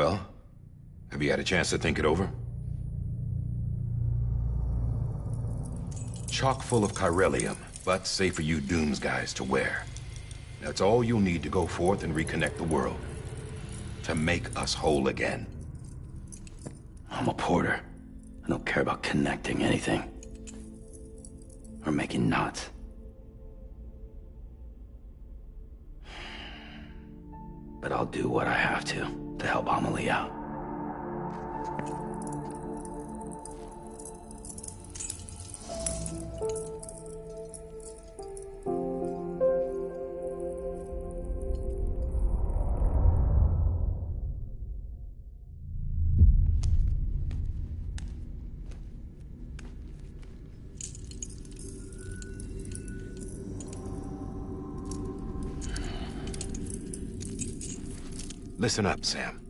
Well, have you had a chance to think it over? Chock full of chiralium, but safe for you Dooms guys to wear. That's all you'll need to go forth and reconnect the world. To make us whole again. I'm a porter. I don't care about connecting anything. Or making knots. But I'll do what I have to help Amelie out. Listen up, Sam.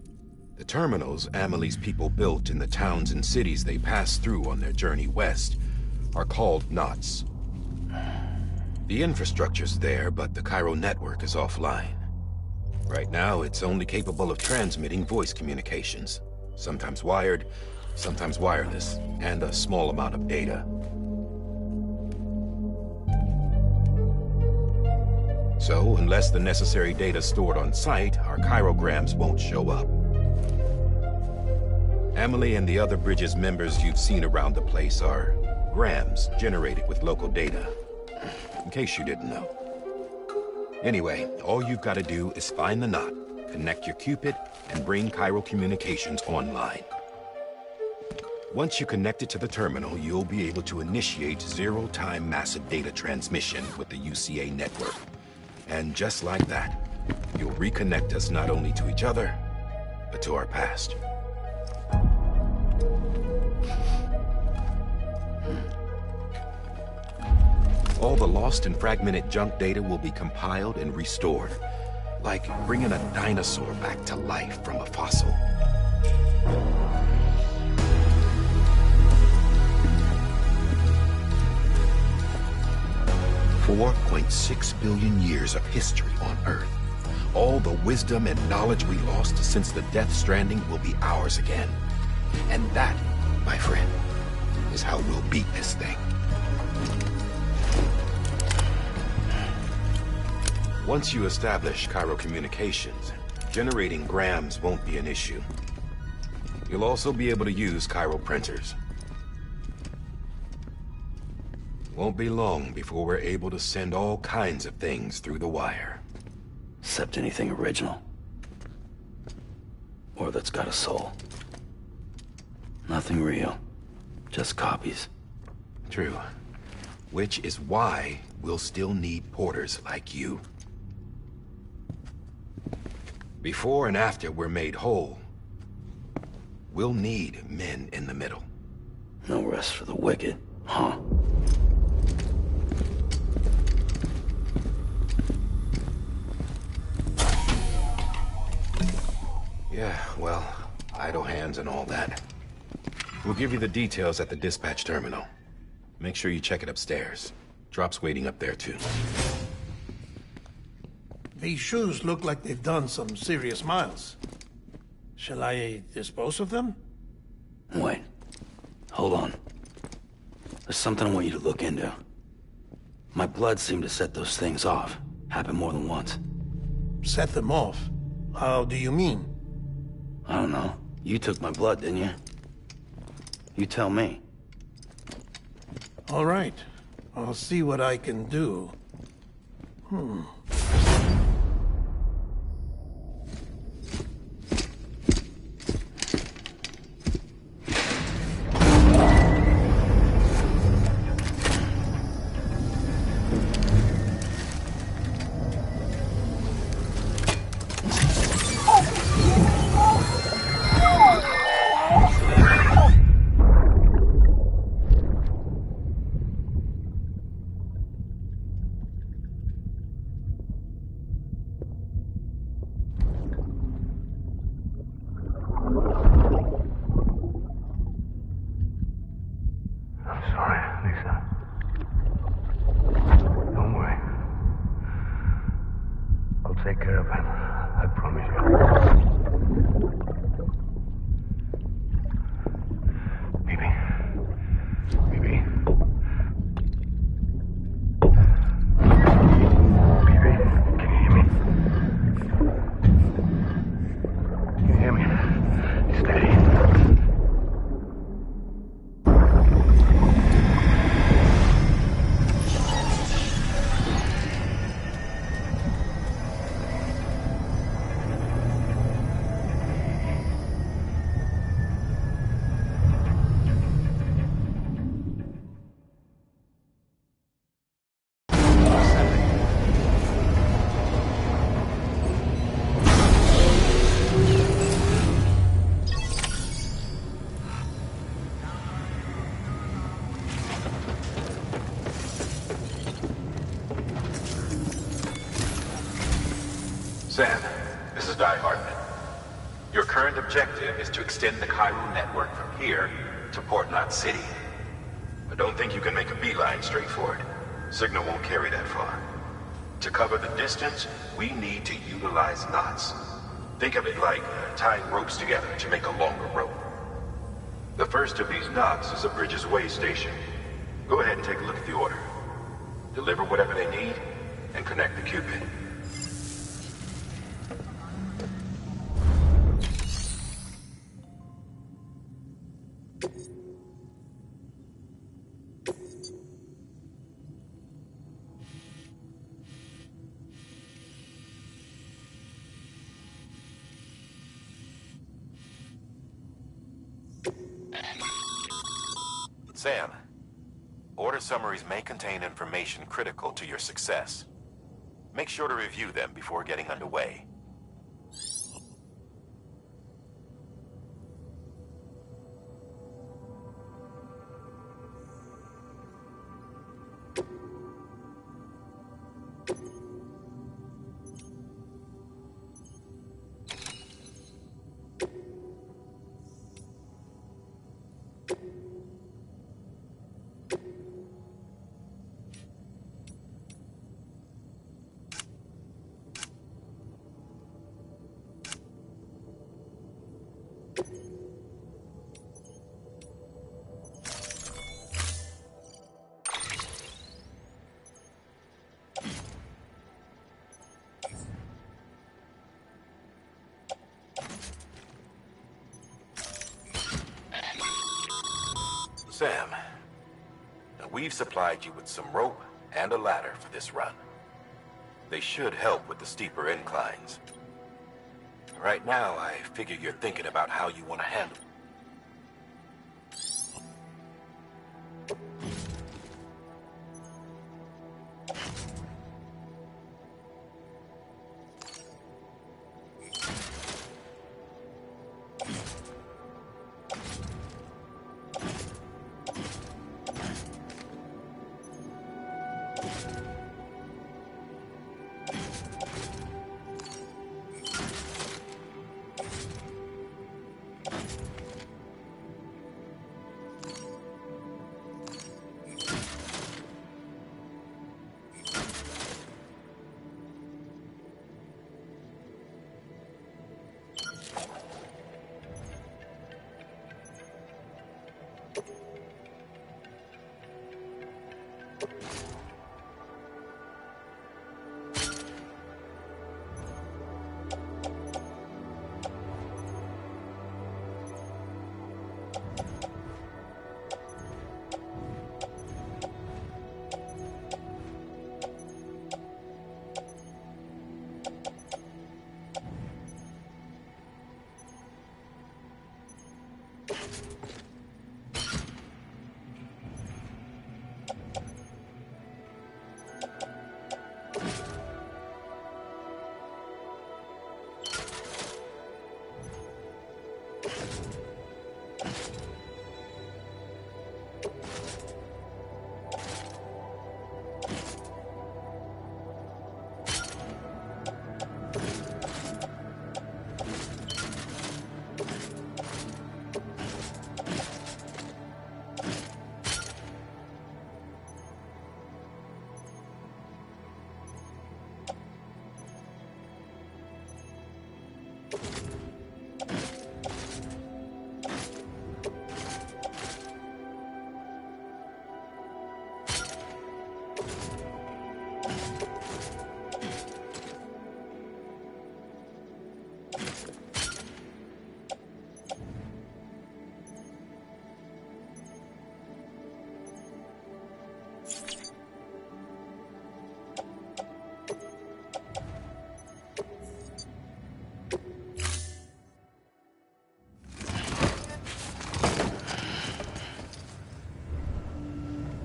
The terminals Amelie's people built in the towns and cities they passed through on their journey west are called knots. The infrastructure's there, but the Cairo network is offline. Right now, it's only capable of transmitting voice communications. Sometimes wired, sometimes wireless, and a small amount of data. So, unless the necessary data stored on site, our chirograms won't show up. Amelie and the other Bridges members you've seen around the place are grams generated with local data. In case you didn't know. Anyway, all you've got to do is find the knot, connect your Cupid, and bring Cairo communications online. Once you connect it to the terminal, you'll be able to initiate zero-time massive data transmission with the UCA network. And just like that, you'll reconnect us not only to each other, but to our past. All the lost and fragmented junk data will be compiled and restored, like bringing a dinosaur back to life from a fossil. 4.6 billion years of history on Earth. All the wisdom and knowledge we lost since the Death Stranding will be ours again. And that, my friend, is how we'll beat this thing. Once you establish Cairo communications, generating grams won't be an issue. You'll also be able to use Cairo printers. Won't be long before we're able to send all kinds of things through the wire. Except anything original. Or that's got a soul. Nothing real. Just copies. True. Which is why we'll still need porters like you. Before and after we're made whole, we'll need men in the middle. No rest for the wicked, huh? Yeah, well, idle hands and all that. We'll give you the details at the dispatch terminal. Make sure you check it upstairs. Drop's waiting up there, too. These shoes look like they've done some serious miles. Shall I dispose of them? Wait. Hold on. There's something I want you to look into. My blood seemed to set those things off. Happened more than once. Set them off? How do you mean? I don't know. You took my blood, didn't you? You tell me. All right. I'll see what I can do. Take care of him. I promise you. Sam, this is Di Hartman. Your current objective is to extend the Cairo network from here to Port Knot City. I don't think you can make a beeline straight for it. Signal won't carry that far. To cover the distance, we need to utilize knots. Think of it like tying ropes together to make a longer rope. The first of these knots is a Bridges way station. Go ahead and take a look at the order. Deliver whatever they need, and connect the Cupid. Sam, order summaries may contain information critical to your success. Make sure to review them before getting underway. Sam, now we've supplied you with some rope and a ladder for this run. They should help with the steeper inclines. Right now, I figure you're thinking about how you want to handle it.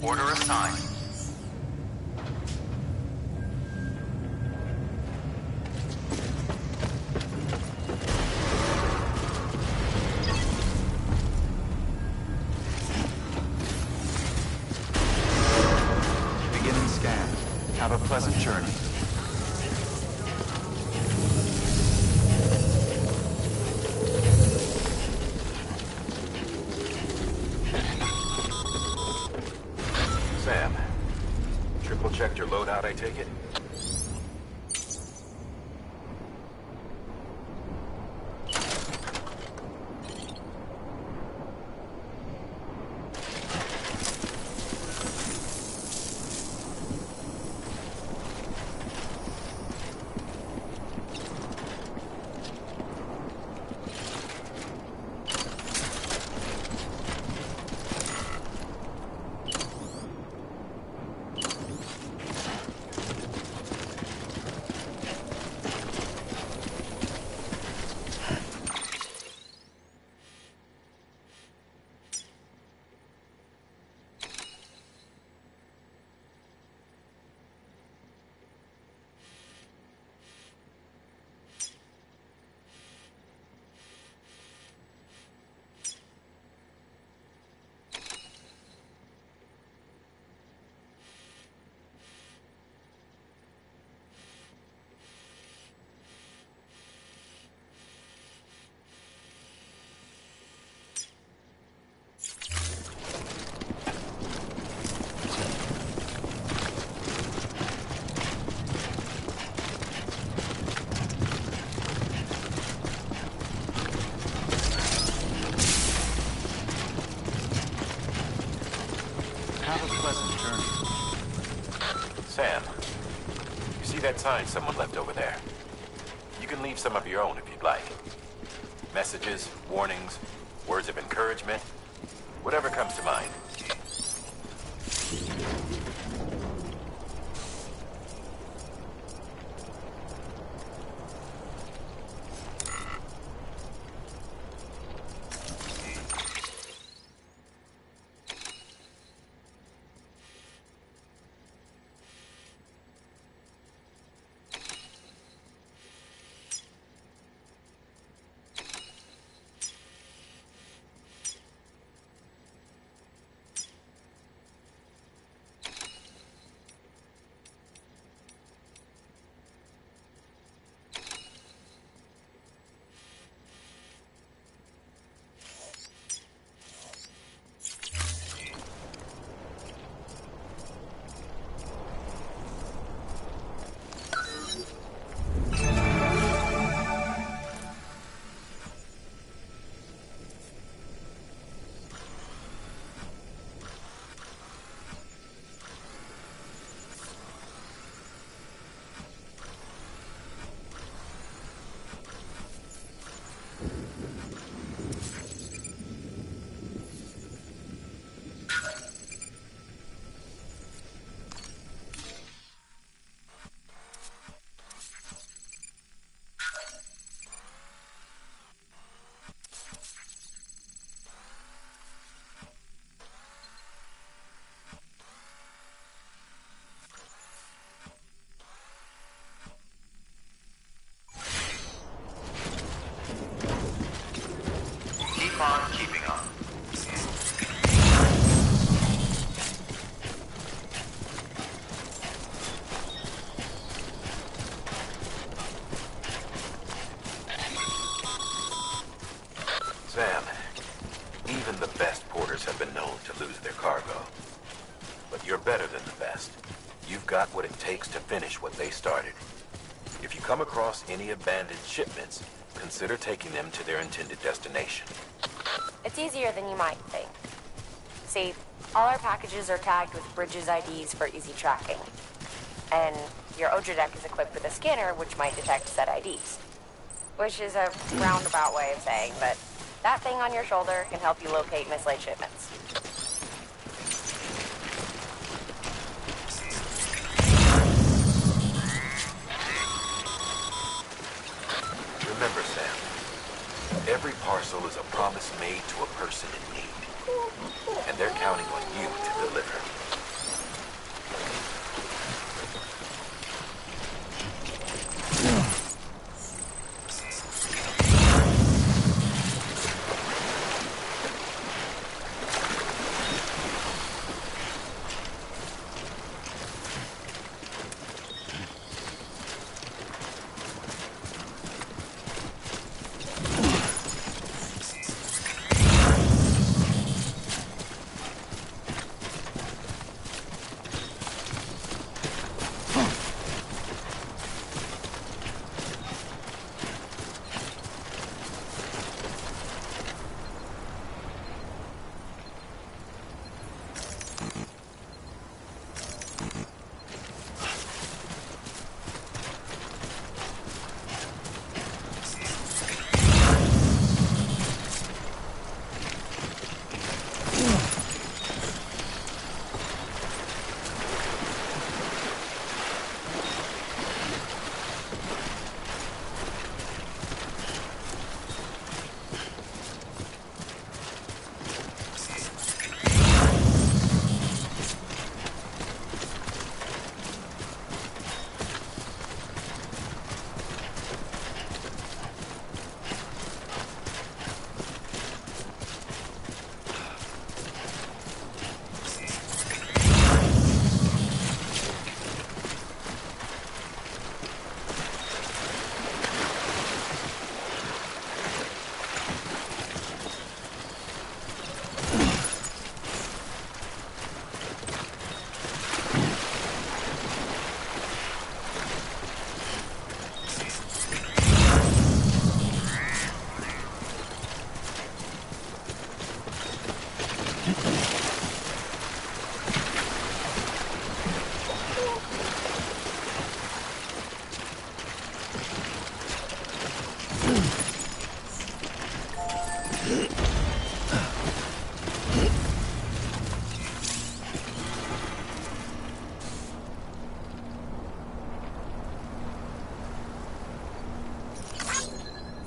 Order assigned. Beginning scan. Have a pleasant journey. ticket? Have a pleasant journey. Sam, you see that sign someone left over there? You can leave some of your own if you'd like. Messages, warnings, words of encouragement, whatever comes to mind. Keep on keeping on. Sam, even the best porters have been known to lose their cargo. But you're better than the best. You've got what it takes to finish what they started. If you come across any abandoned shipments, consider taking them to their intended destination. It's easier than you might think. See, all our packages are tagged with Bridges IDs for easy tracking. And your Odra deck is equipped with a scanner which might detect said IDs. Which is a roundabout way of saying that that thing on your shoulder can help you locate mislaid shipments. Remember, Sam, every parcel is a promise made to a person in need. And they're counting on you to deliver.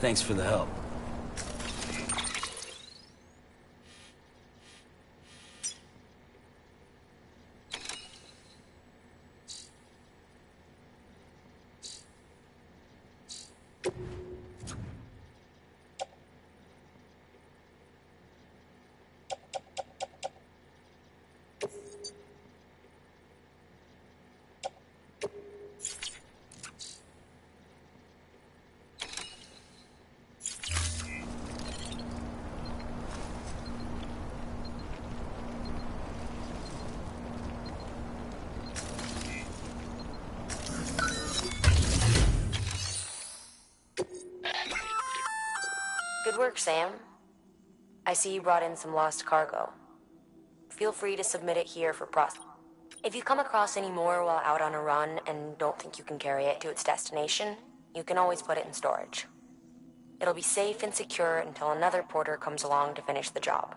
Thanks for the help. Good work, Sam. I see you brought in some lost cargo. Feel free to submit it here for processing. If you come across any more while out on a run and don't think you can carry it to its destination, you can always put it in storage. It'll be safe and secure until another porter comes along to finish the job.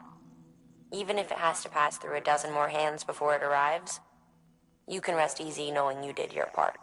Even if it has to pass through a dozen more hands before it arrives, you can rest easy knowing you did your part.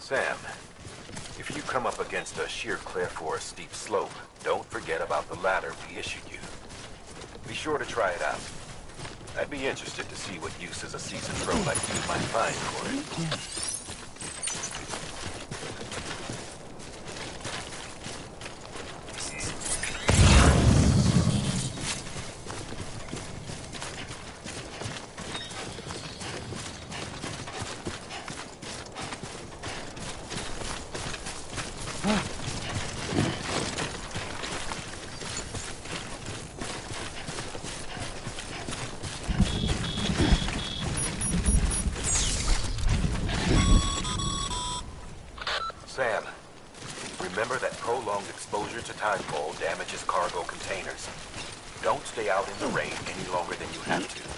Sam, if you come up against a sheer cliff or a steep slope, don't forget about the ladder we issued you. Be sure to try it out. I'd be interested to see what uses a seasoned pro like you might find for it. Sam, remember that prolonged exposure to timefall damages cargo containers. Don't stay out in the rain any longer than you have to.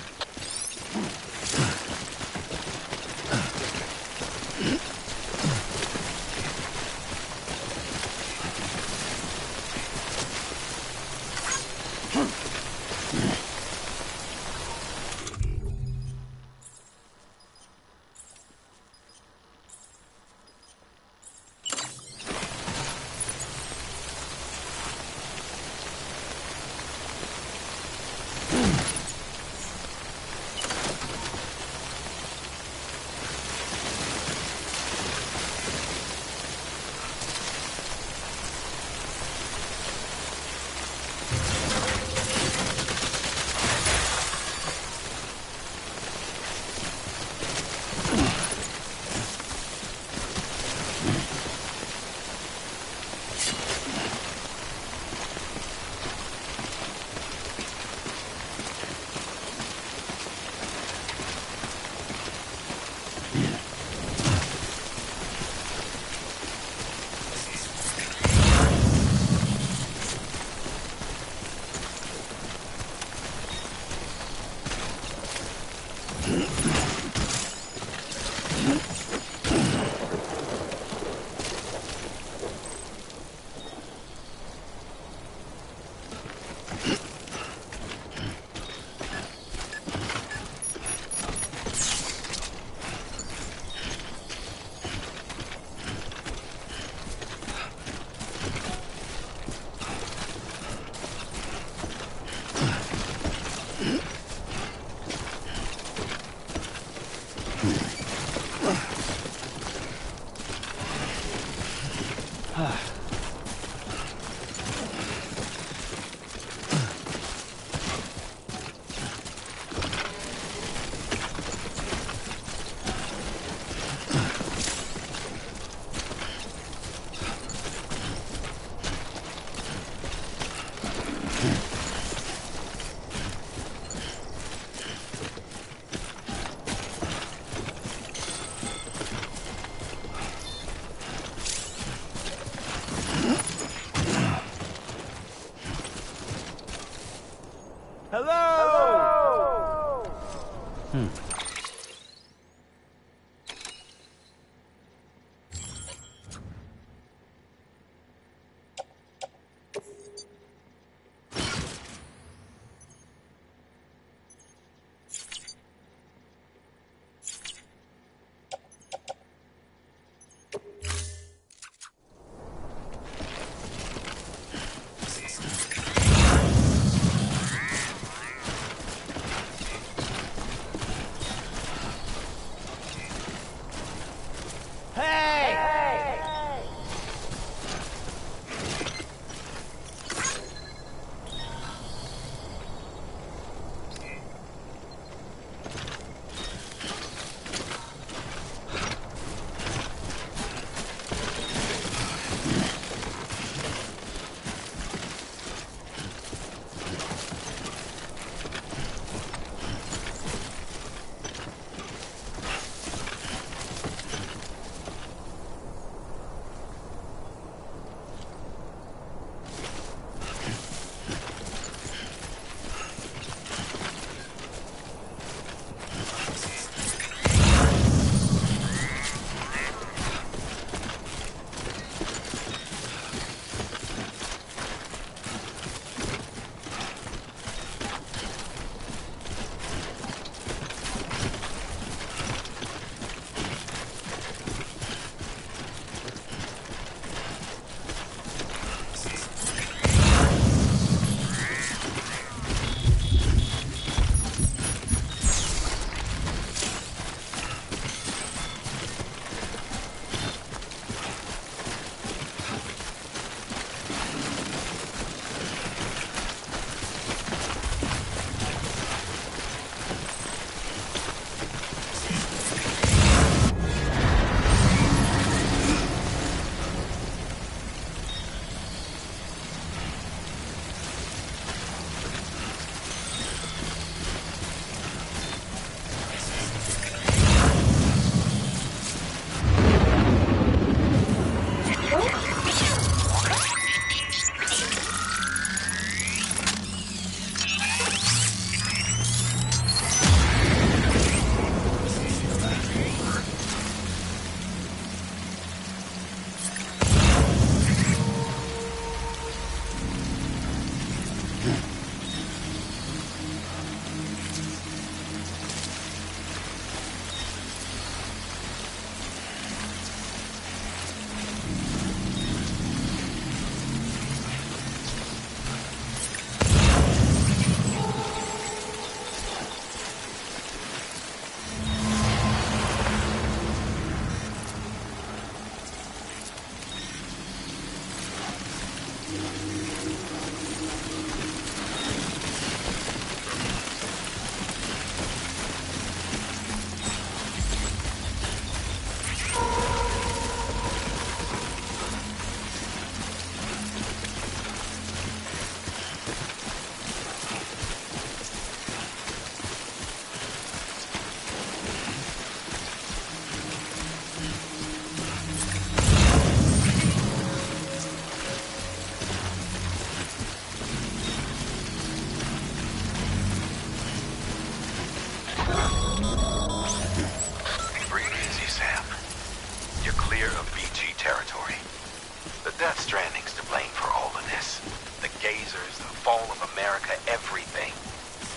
Stranding's to blame for all of this. The gazers, the fall of America, everything.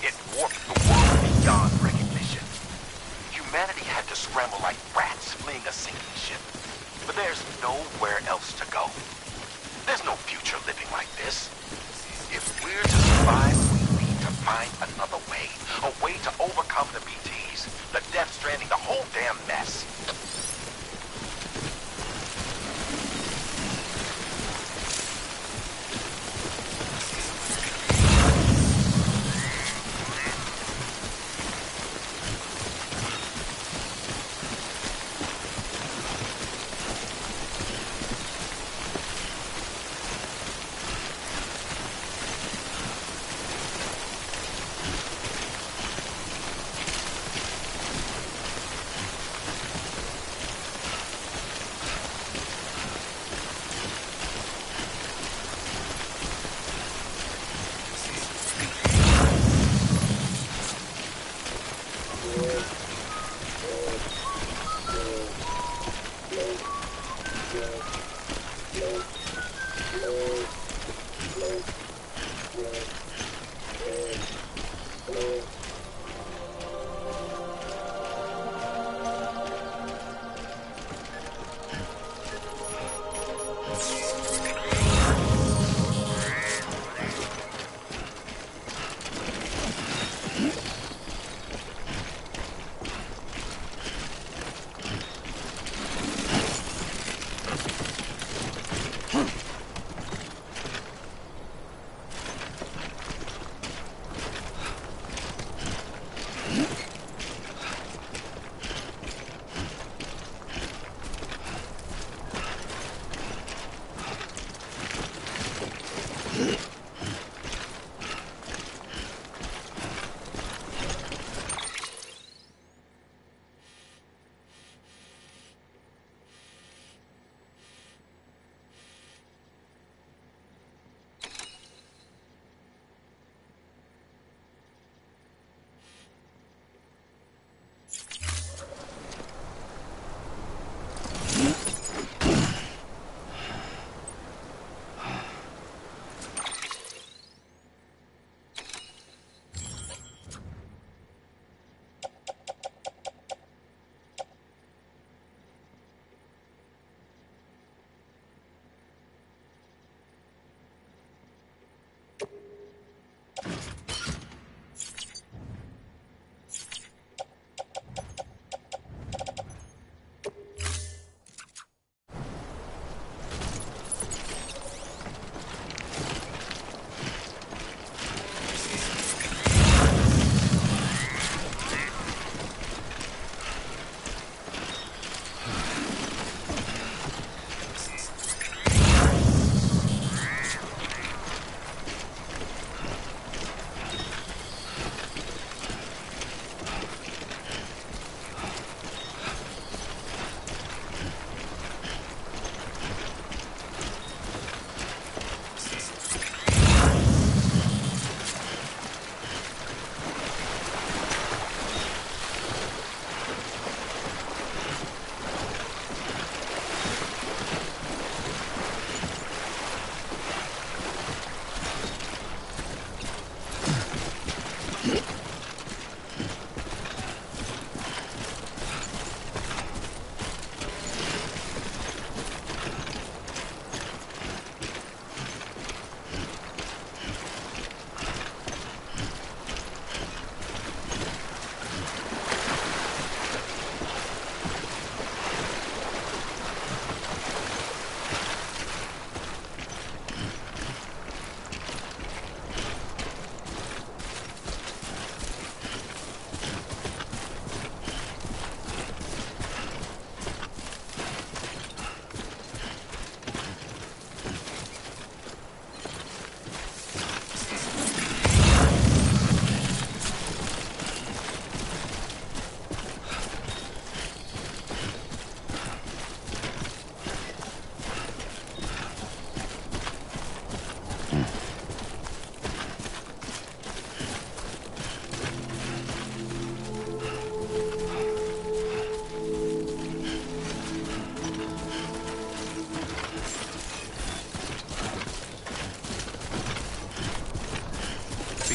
It warped the world beyond recognition. Humanity had to scramble like rats fleeing a sinking ship. But there's nowhere else to go. There's no future living like this. If we're to survive, we need to find another way. A way to overcome the BTs, the Death Stranding, the whole damn mess.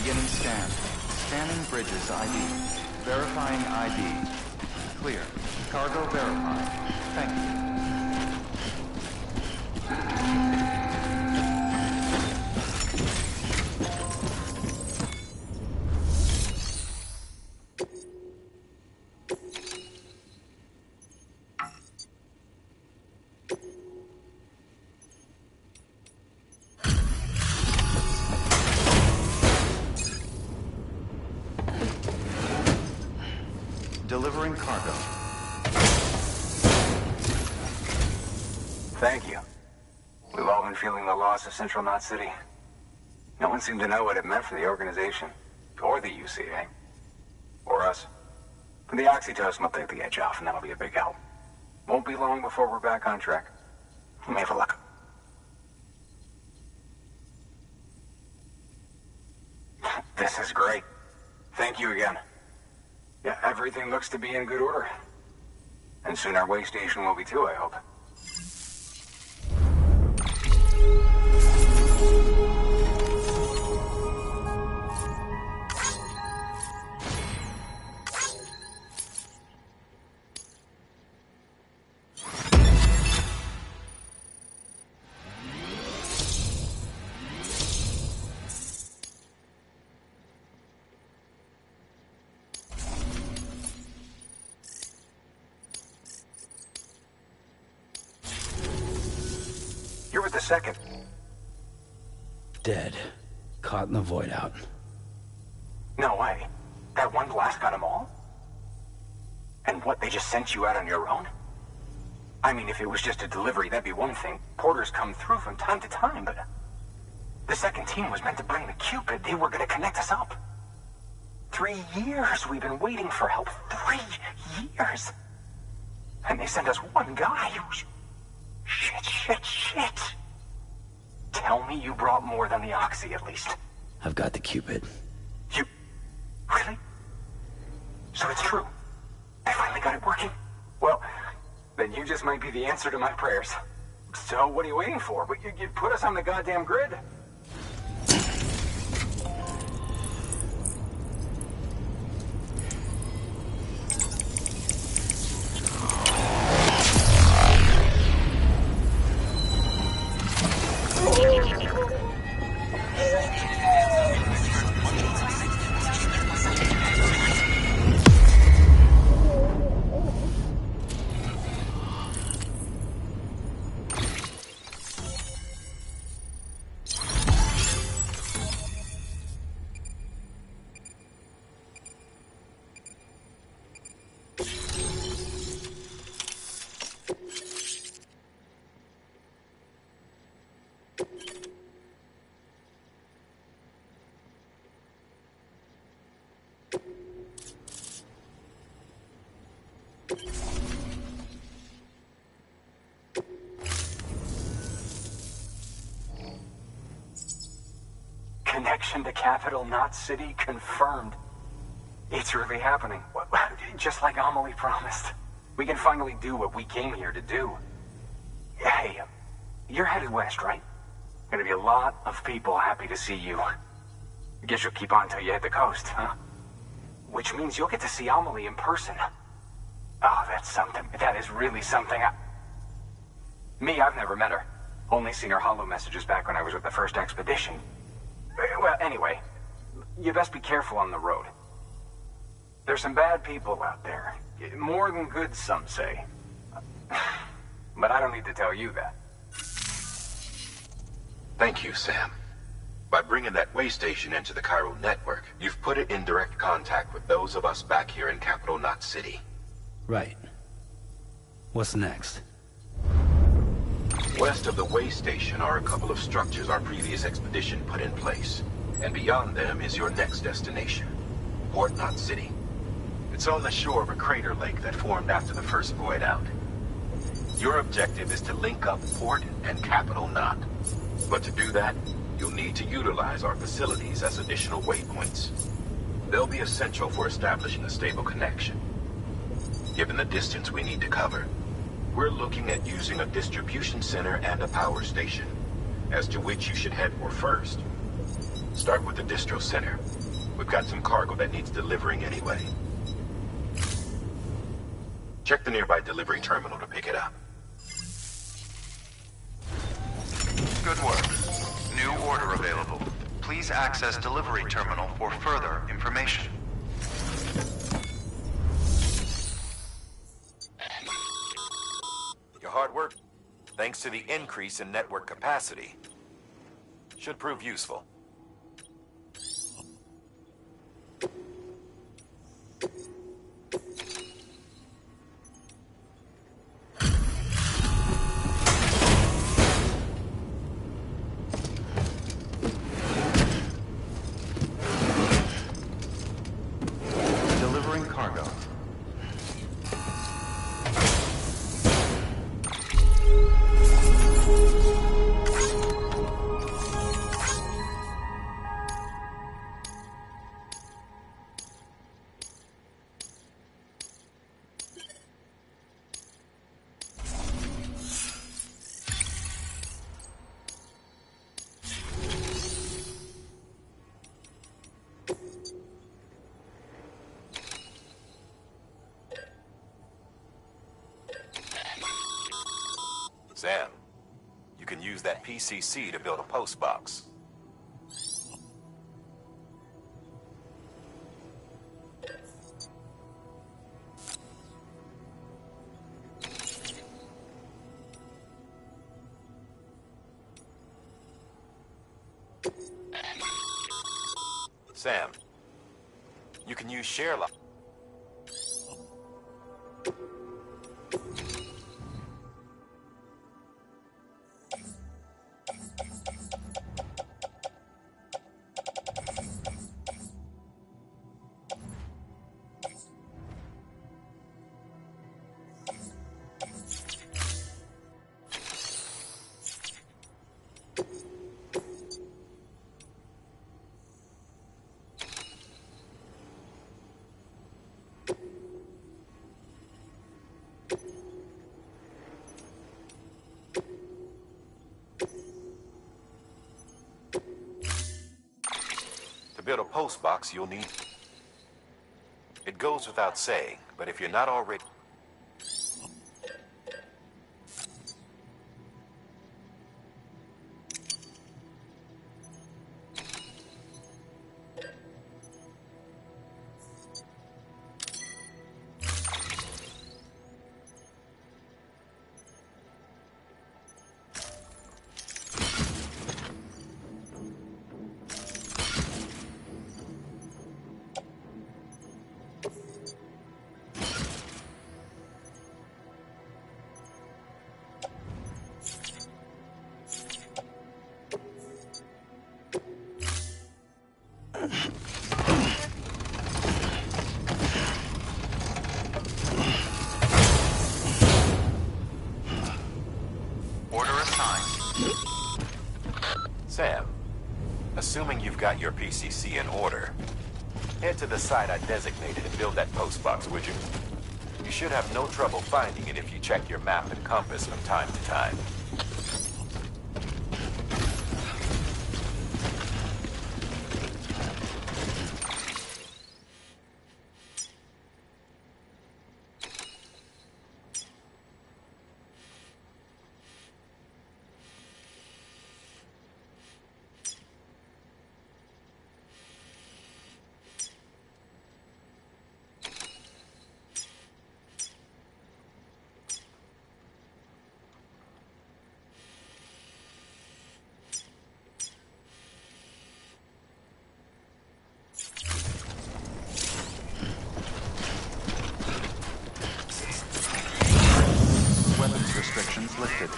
Beginning scan. Scanning bridges ID. Verifying ID. Clear. Cargo verified. Thank you. Delivering cargo. Thank you. We've all been feeling the loss of Central Knot City. No one seemed to know what it meant for the organization, or the UCA, or us. The oxytocin will take the edge off, and that'll be a big help. Won't be long before we're back on track. We may have luck. This is great. Thank you again. Yeah, everything looks to be in good order. And soon our way station will be too, I hope. You're with the second. Dead. Caught in the void out. No way. That one blast got them all? And what, they just sent you out on your own? I mean, if it was just a delivery, that'd be one thing. Porters come through from time to time, but... The second team was meant to bring the Cupid. They were gonna connect us up. 3 years we've been waiting for help. 3 years! And they sent us one guy. Shit. Tell me you brought more than the Oxy, at least. I've got the Cupid. You... Really? So it's true. I finally got it working. Well, then you just might be the answer to my prayers. So what are you waiting for? You put us on the goddamn grid. Connection to capital, not city, confirmed. It's really happening. Just like Amelie promised. We can finally do what we came here to do. Hey, you're headed west, right? Gonna be a lot of people happy to see you. Guess you'll keep on till you hit the coast, huh? Which means you'll get to see Amelie in person. Oh, that's something. That is really something. Me, I've never met her. Only seen her holo messages back when I was with the first expedition. Well, anyway, you best be careful on the road. There's some bad people out there. More than good, some say. But I don't need to tell you that. Thank you, Sam. By bringing that way station into the Cairo network, you've put it in direct contact with those of us back here in Capital Knot City. Right. What's next? West of the way station are a couple of structures our previous expedition put in place. And beyond them is your next destination, Port Knot City. It's on the shore of a crater lake that formed after the first void out. Your objective is to link up Port and Capital Knot. But to do that, you'll need to utilize our facilities as additional waypoints. They'll be essential for establishing a stable connection. Given the distance we need to cover, we're looking at using a distribution center and a power station, as to which you should head for first. Start with the distro center. We've got some cargo that needs delivering anyway. Check the nearby delivery terminal to pick it up. Good work. New order available. Please access delivery terminal for further information. Your hard work, thanks to the increase in network capacity, should prove useful. Delivering cargo. Sam, you can use that PCC to build a post box. Sam, you can use share lock. To build a post box, you'll need... It goes without saying, but if you're not already... Sam, assuming you've got your PCC in order, head to the site I designated and build that post box, would you? You should have no trouble finding it if you check your map and compass from time to time. Restrictions lifted.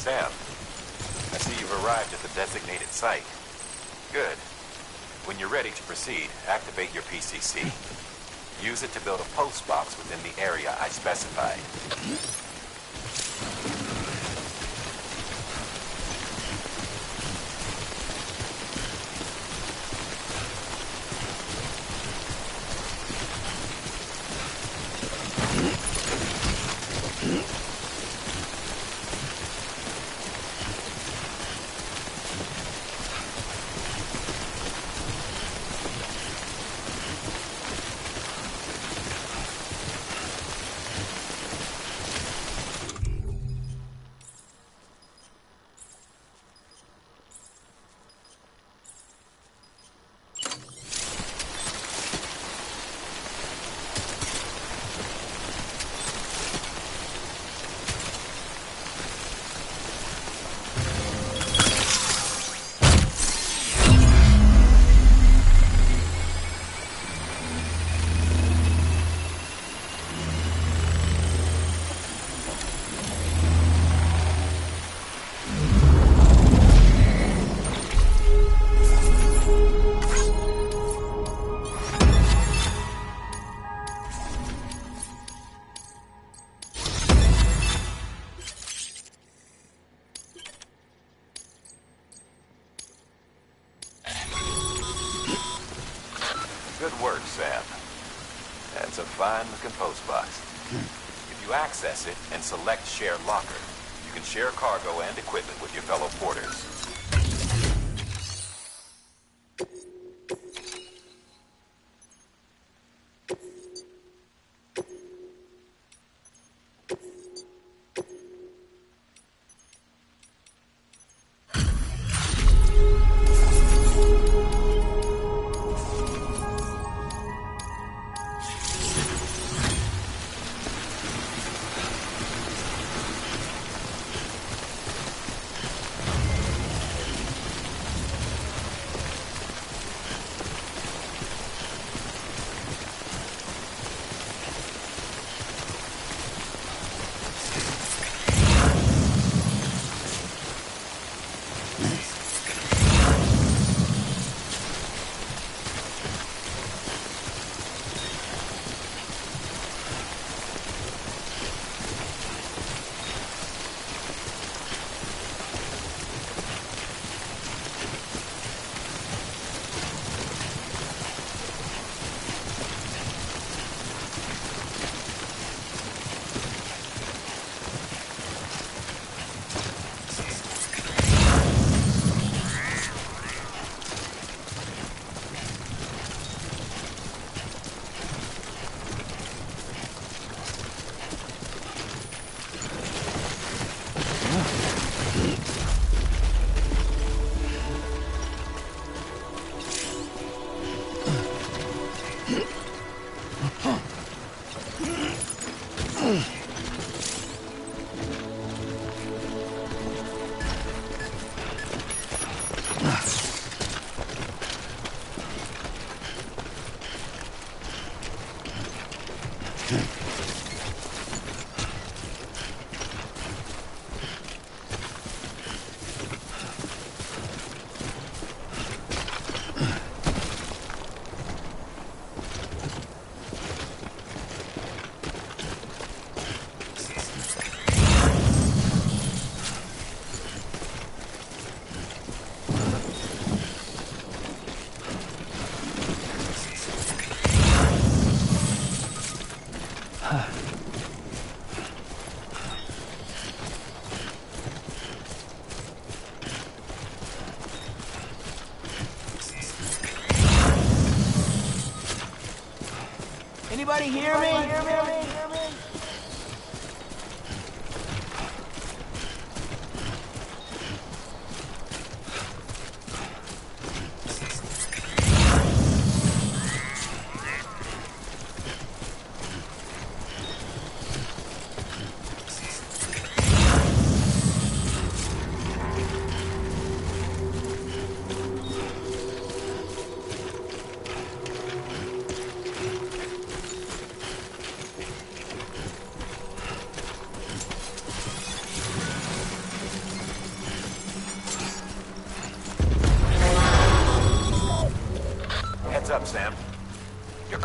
Sam. I see you've arrived at the designated site. Good. When you're ready to proceed, activate your PCC. Use it to build a post box within the area I specified. Good work, Sam. That's a fine-looking post box. If you access it and select Share Locker, you can share cargo and equipment with your fellow porters. Anybody hear me?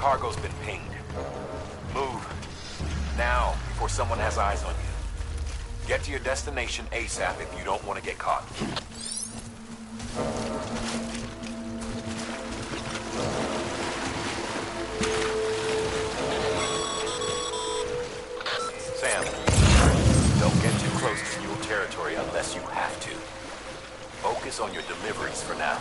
cargo's been pinged. Move. Now, before someone has eyes on you. Get to your destination ASAP if you don't want to get caught. Sam, don't get too close to mule territory unless you have to. Focus on your deliveries for now.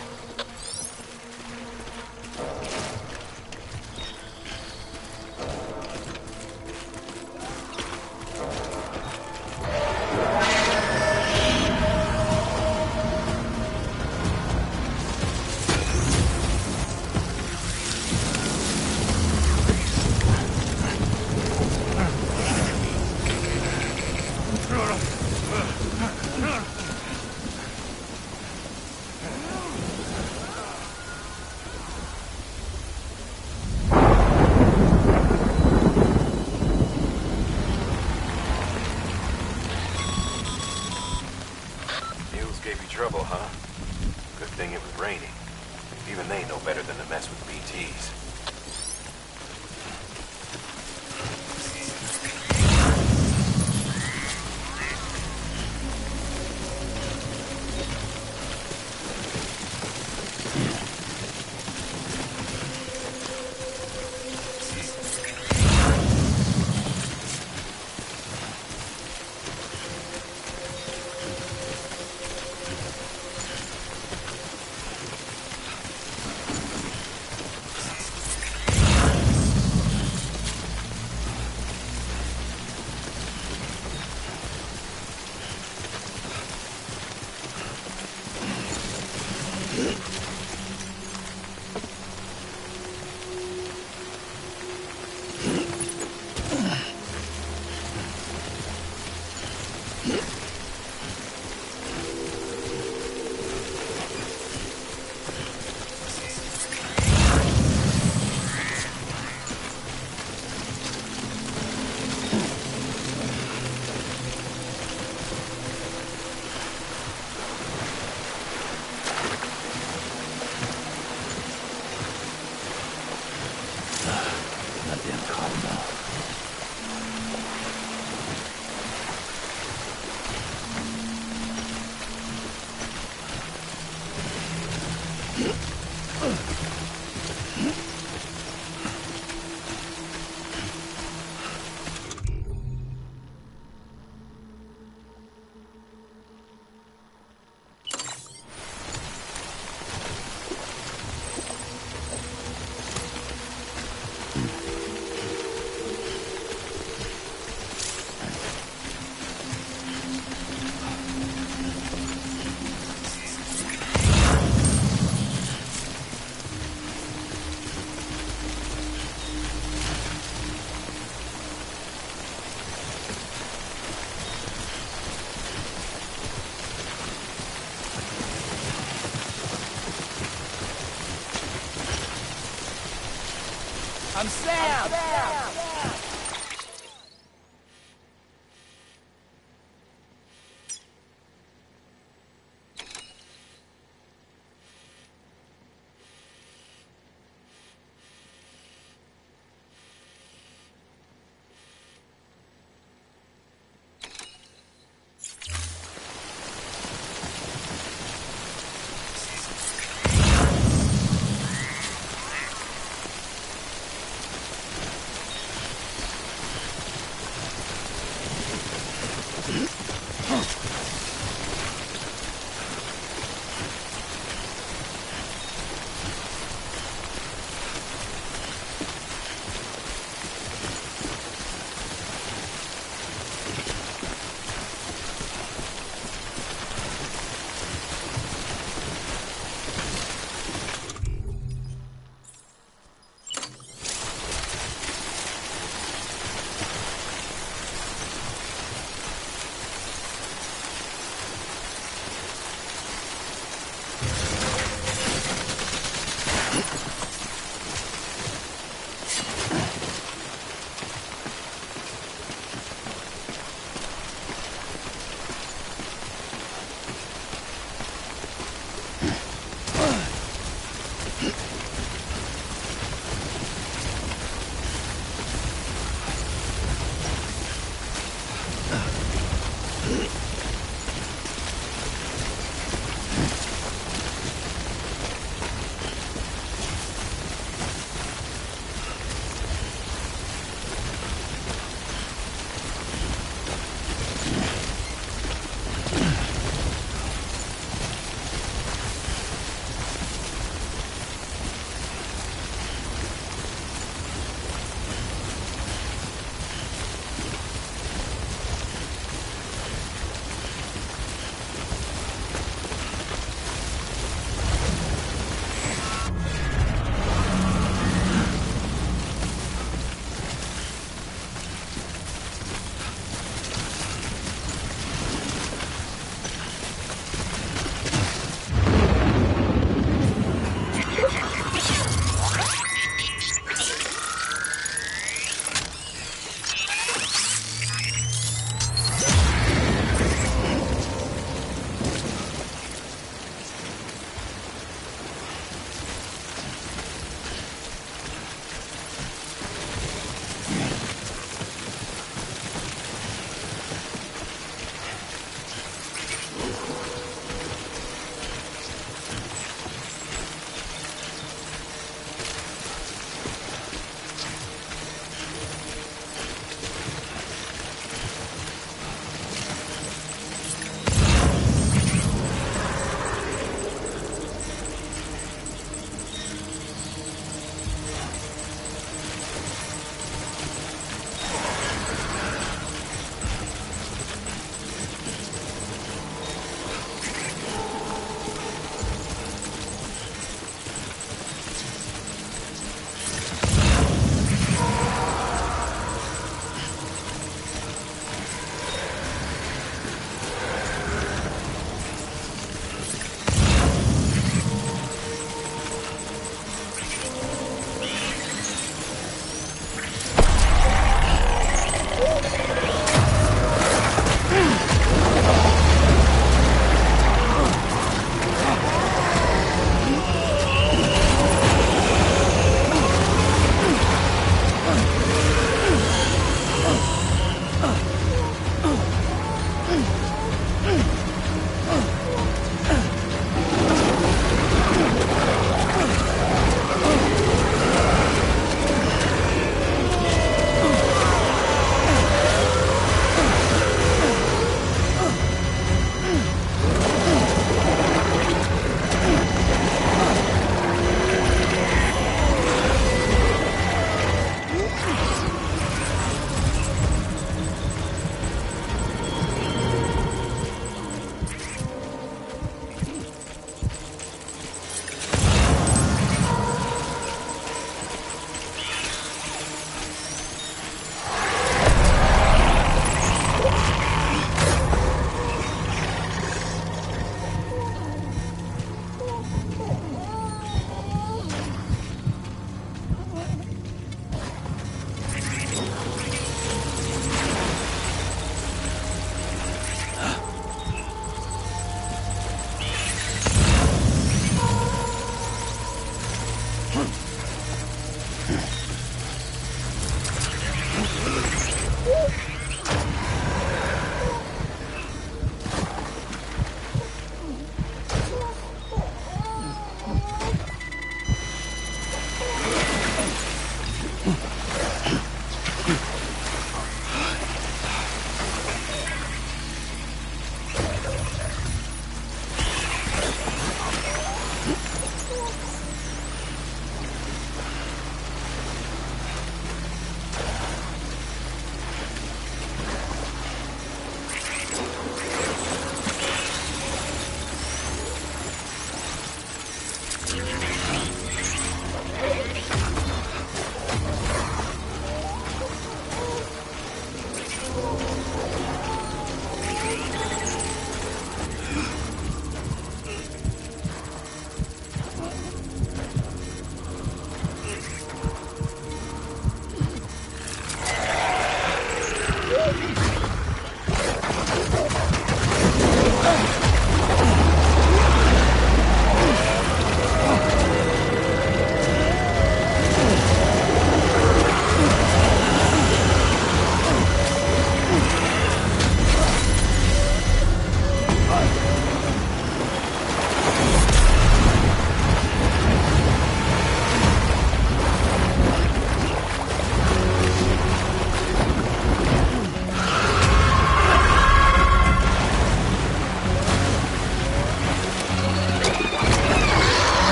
Trouble, huh? Good thing it was raining. Even they know better than to mess with BTs. I'm Sam!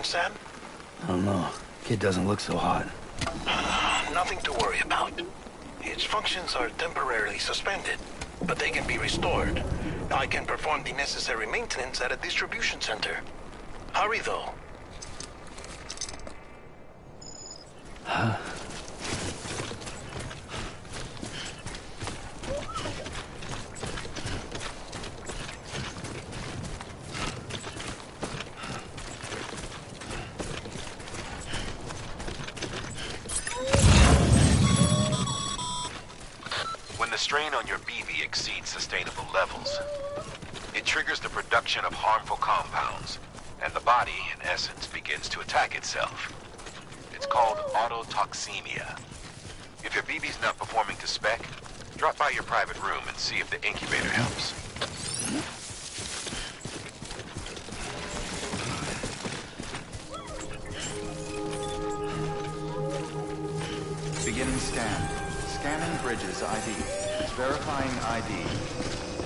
Sam? I don't know. Kid doesn't look so hot. Nothing to worry about. Its functions are temporarily suspended, but they can be restored. I can perform the necessary maintenance at a distribution center. Hurry, though. Huh? When the strain on your BV exceeds sustainable levels, it triggers the production of harmful compounds, and the body, in essence, begins to attack itself. It's called autotoxemia. If your BB's not performing to spec, drop by your private room and see if the incubator helps. Beginning scan. Scanning Bridges ID. Verifying ID.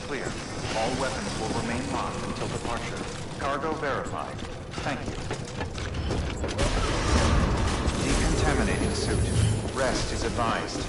Clear. All weapons will remain locked until departure. Cargo verified. Thank you. Decontaminating suit. Rest is advised.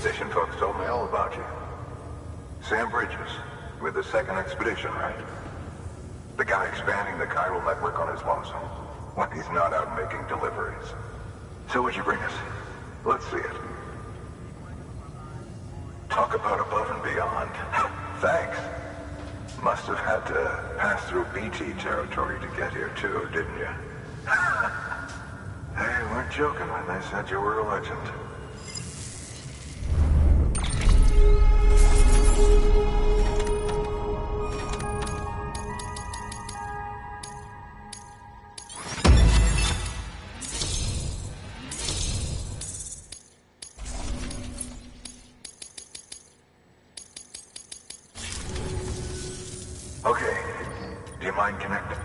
Station folks told me all about you. Sam Bridges, with the second expedition, right? The guy expanding the chiral network on his lonesome, when he's not out making deliveries. So what'd you bring us? Let's see it. Talk about above and beyond. Thanks. Must have had to pass through BT territory to get here too, didn't you? Hey, we're weren't joking when they said you were a legend. Okay. Do you mind connecting?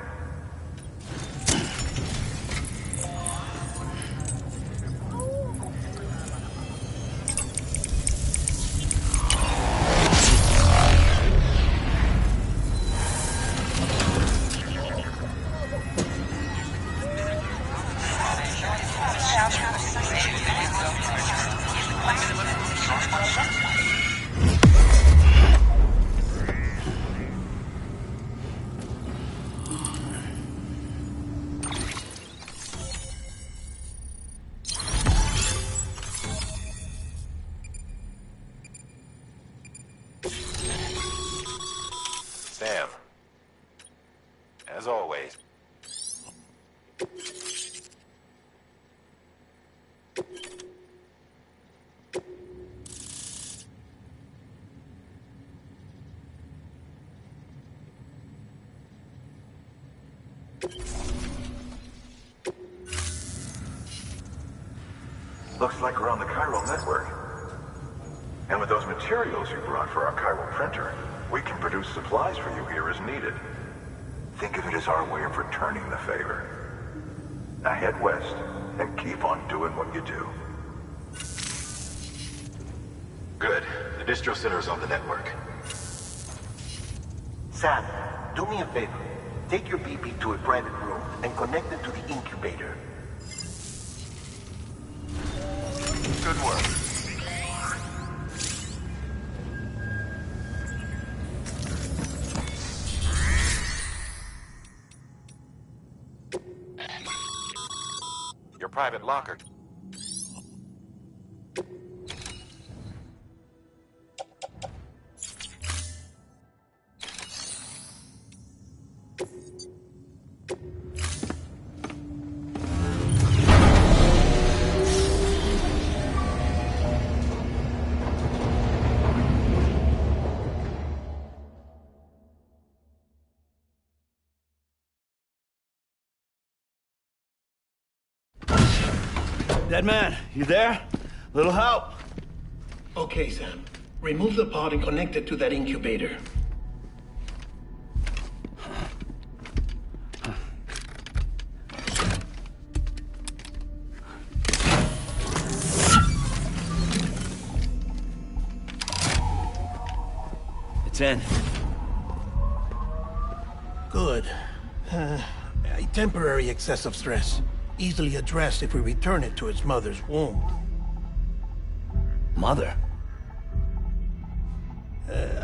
Sam. As always. Looks like we're on the chiral network. And with those materials you brought for our chiral printer, we can produce supplies for you here as needed. Think of it as our way of returning the favor. Now head west and keep on doing what you do. Good. The distro center is on the network. Sam, do me a favor. Take your BB to a private room and connect it to the incubator. Good work. Your private locker. Dead man, you there? Little help? Okay, Sam. Remove the pod and connect it to that incubator. It's in. Good. A temporary excess of stress. Easily addressed if we return it to its mother's womb. Mother?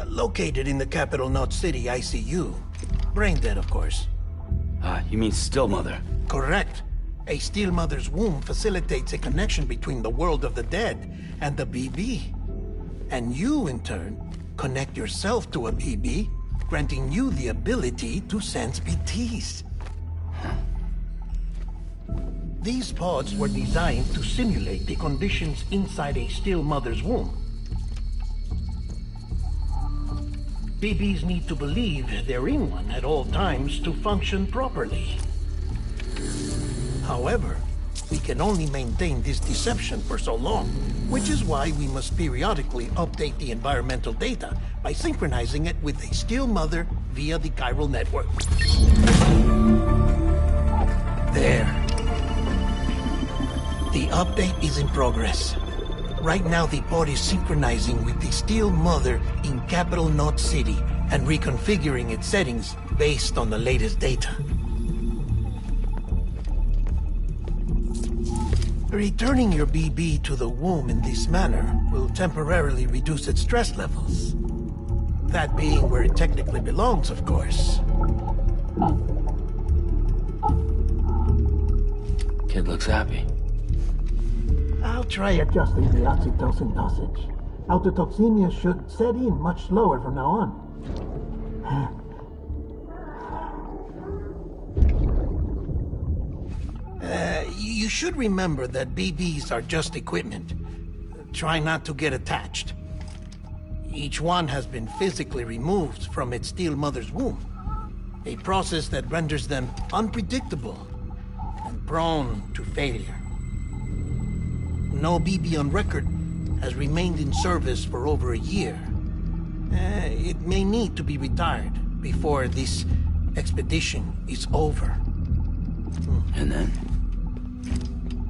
Located in the capital Knot City ICU. Brain dead, of course. You mean still mother? Correct. A still mother's womb facilitates a connection between the world of the dead and the BB. And you, in turn, connect yourself to a BB, granting you the ability to sense BTs. These pods were designed to simulate the conditions inside a still mother's womb. BBs need to believe they're in one at all times to function properly. However, we can only maintain this deception for so long, which is why we must periodically update the environmental data by synchronizing it with a still mother via the chiral network. There. The update is in progress. Right now, the pod is synchronizing with the still mother in capital Knot City and reconfiguring its settings based on the latest data. Returning your BB to the womb in this manner will temporarily reduce its stress levels. That being where it technically belongs, of course. Kid looks happy. I'll try adjusting the oxytocin dosage. Autotoxemia should set in much slower from now on. You You should remember that BBs are just equipment. Try not to get attached. Each one has been physically removed from its steel mother's womb. A process that renders them unpredictable and prone to failure. No BB on record has remained in service for over a year. It may need to be retired before this expedition is over. And then?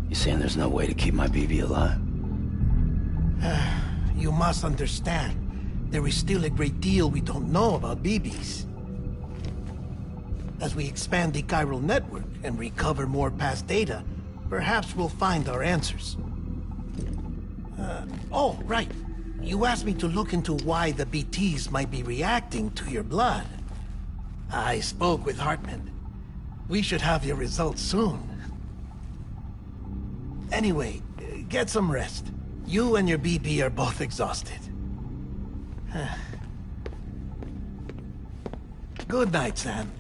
You saying there's no way to keep my BB alive? You must understand, there is still a great deal we don't know about BBs. As we expand the chiral network and recover more past data, perhaps we'll find our answers. Oh, right. You asked me to look into why the BTs might be reacting to your blood. I spoke with Hartman. We should have your results soon. Anyway, get some rest. You and your BB are both exhausted. Good night, Sam.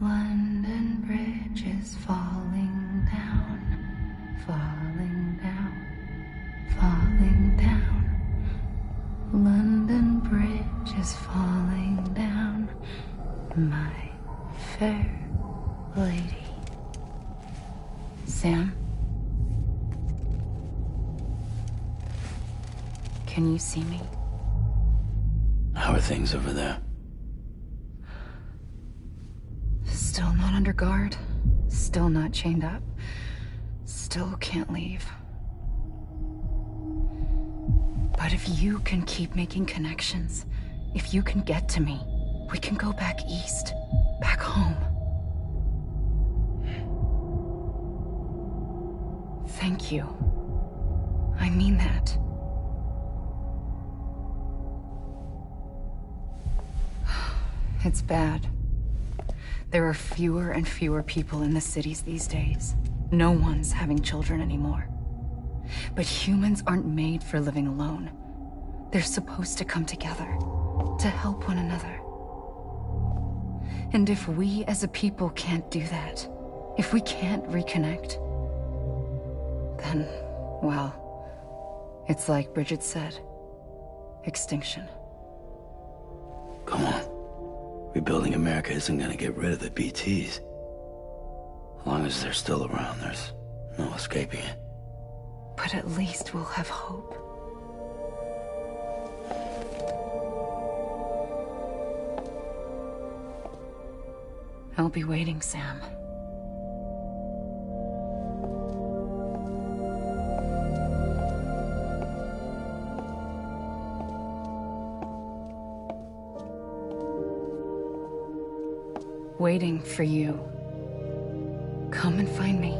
London Bridge is falling down, falling down, falling down. London Bridge is falling down, my fair lady. Sam? Can you see me? How are things over there? Still not under guard, still not chained up, still can't leave. But if you can keep making connections, if you can get to me, we can go back east, back home. Thank you. I mean that. It's bad. There are fewer and fewer people in the cities these days. No one's having children anymore. But humans aren't made for living alone. They're supposed to come together, to help one another. And if we as a people can't do that, if we can't reconnect, then, well, it's like Bridget said, extinction. Come on. Rebuilding America isn't gonna get rid of the BTs. As long as they're still around, there's no escaping it. But at least we'll have hope. I'll be waiting, Sam. Waiting for you. Come and find me.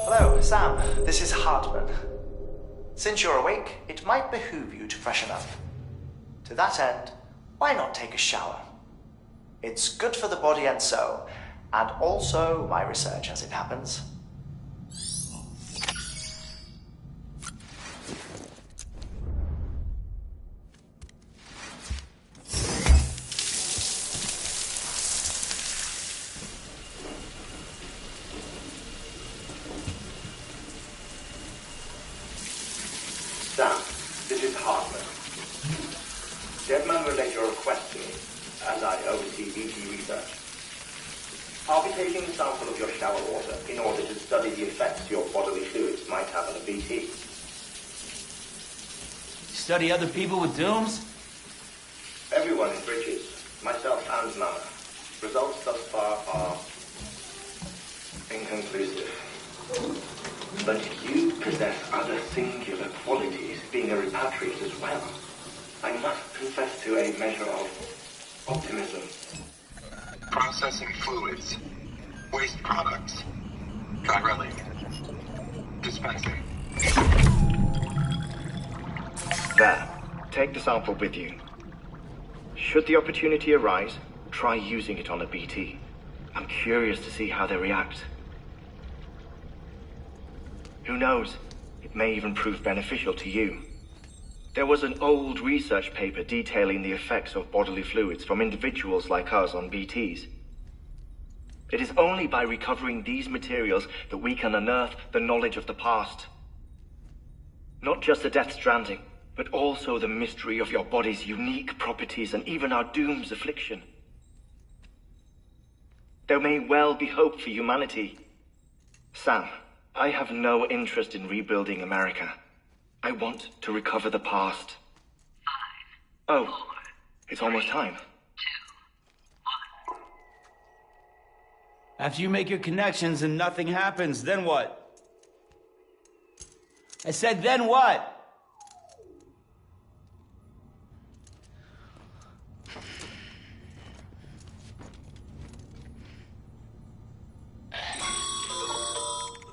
Hello, Sam. This is Hartman. Since you're awake, it might behoove you to freshen up. To that end, why not take a shower? It's good for the body and soul, and also my research as it happens. Sam, this is Hartman. Deadman relayed your request to me, as I oversee BT research. I'll be taking a sample of your shower water in order to study the effects your bodily fluids might have on a BT. Study other people with dooms? Everyone in Bridges, myself and Mama. Results thus far are Inconclusive. But you possess other singular qualities, being a repatriate as well. I must confess to a measure of optimism. Processing fluids. Waste products. Chirelling. Dispensing. There. Take the sample with you. Should the opportunity arise, try using it on a BT. I'm curious to see how they react. Who knows? It may even prove beneficial to you. There was an old research paper detailing the effects of bodily fluids from individuals like us on BTs. It is only by recovering these materials that we can unearth the knowledge of the past. Not just the Death Stranding, but also the mystery of your body's unique properties and even our doom's affliction. There may well be hope for humanity. Sam, I have no interest in rebuilding America. I want to recover the past. 5, 4, oh, it's almost time. 2, 1. After you make your connections and nothing happens, then what? I said, then what?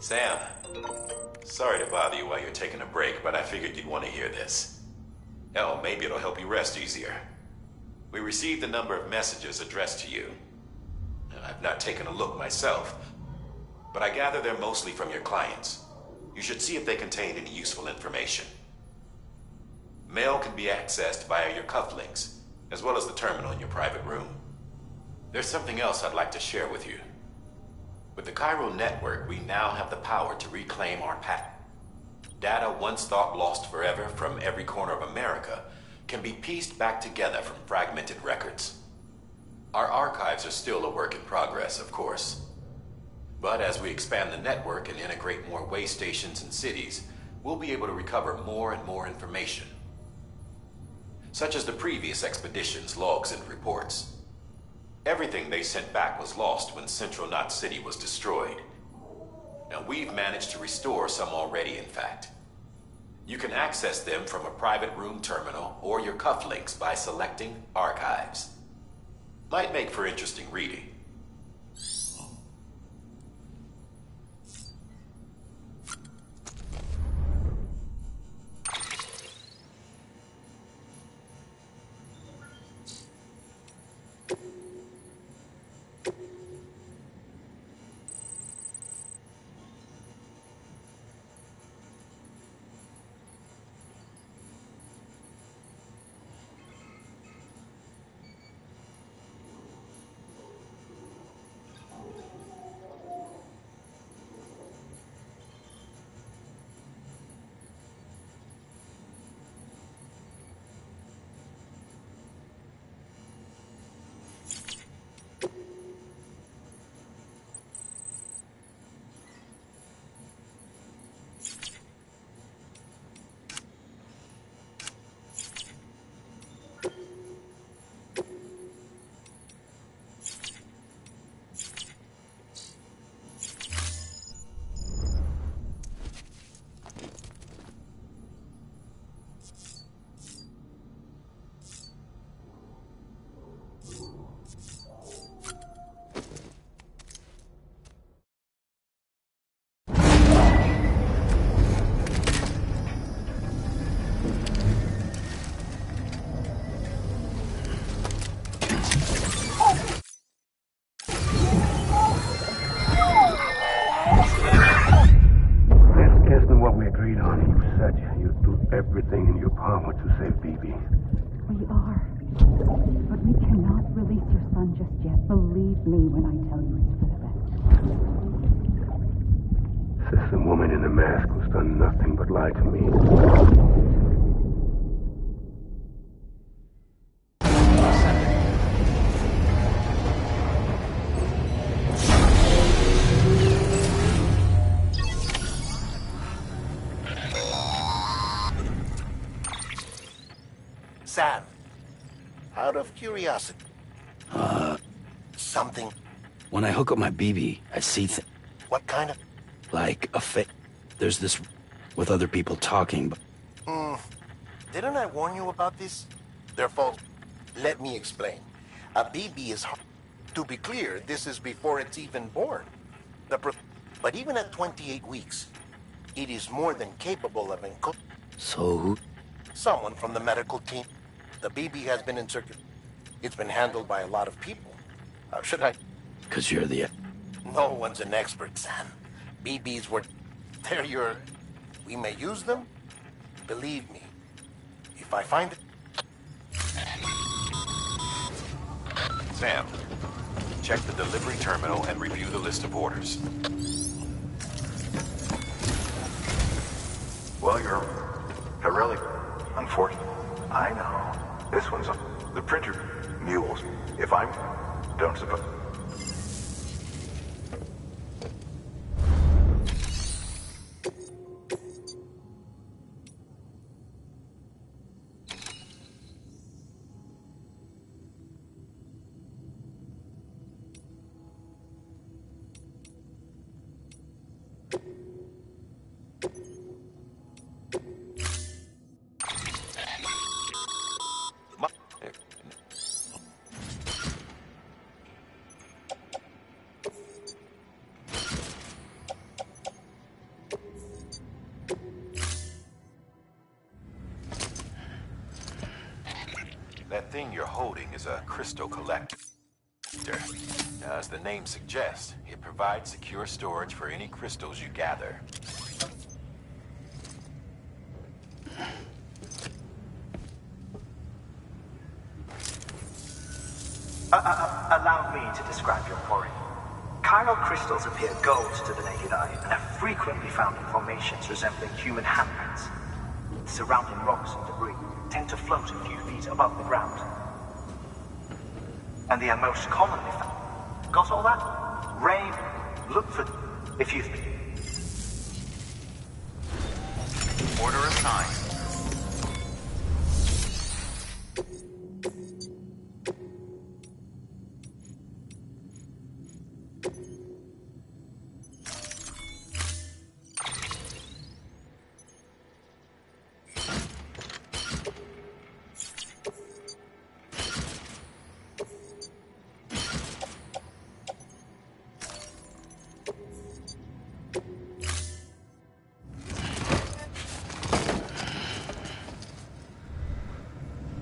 Sam, sorry to bother you while you're taking a break, but I figured you'd want to hear this. Hell, maybe it'll help you rest easier. We received a number of messages addressed to you. I've not taken a look myself, but I gather they're mostly from your clients. You should see if they contain any useful information. Mail can be accessed via your cufflinks, as well as the terminal in your private room. There's something else I'd like to share with you. With the Chiral network, we now have the power to reclaim our patent. Data once thought lost forever from every corner of America can be pieced back together from fragmented records. Our archives are still a work in progress, of course. But as we expand the network and integrate more way stations and cities, we'll be able to recover more and more information, such as the previous expedition's logs and reports. Everything they sent back was lost when Central Knot City was destroyed. Now, we've managed to restore some already, in fact. You can access them from a private room terminal or your cufflinks by selecting Archives. Might make for interesting reading. Everything in your power to save BB. We are. But we cannot release your son just yet. Believe me when I tell you it's for the best. Says the woman in the mask who's done nothing but lie to me. Sam, out of curiosity. Something. When I hook up my BB, I see What kind of... Like a There's this with other people talking, but... Didn't I warn you about this? They're false. Let me explain. A BB is hard. To be clear, this is before it's even born. But even at 28 weeks, it is more than capable of So who? Someone from the medical team. The BB has been in circulation. It's been handled by a lot of people. How should I? Because you're the... No one's an expert, Sam. BBs were... They're your... We may use them. Believe me. If I find it... Sam, check the delivery terminal and review the list of orders. Well, you're really unfortunate. I know. This one's the printer mules. If I don't suppose... That thing you're holding is a crystal collector. Now, as the name suggests, it provides secure storage for any crystals you gather. Allow me to describe your quarry. Chiral crystals appear gold to the naked eye and are frequently found in formations resembling human handprints. Surrounding rocks and debris tend to float a few feet above the ground. And they are most commonly found. Got all that? Ray, look for... if you... Order assigned.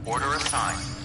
Order assigned.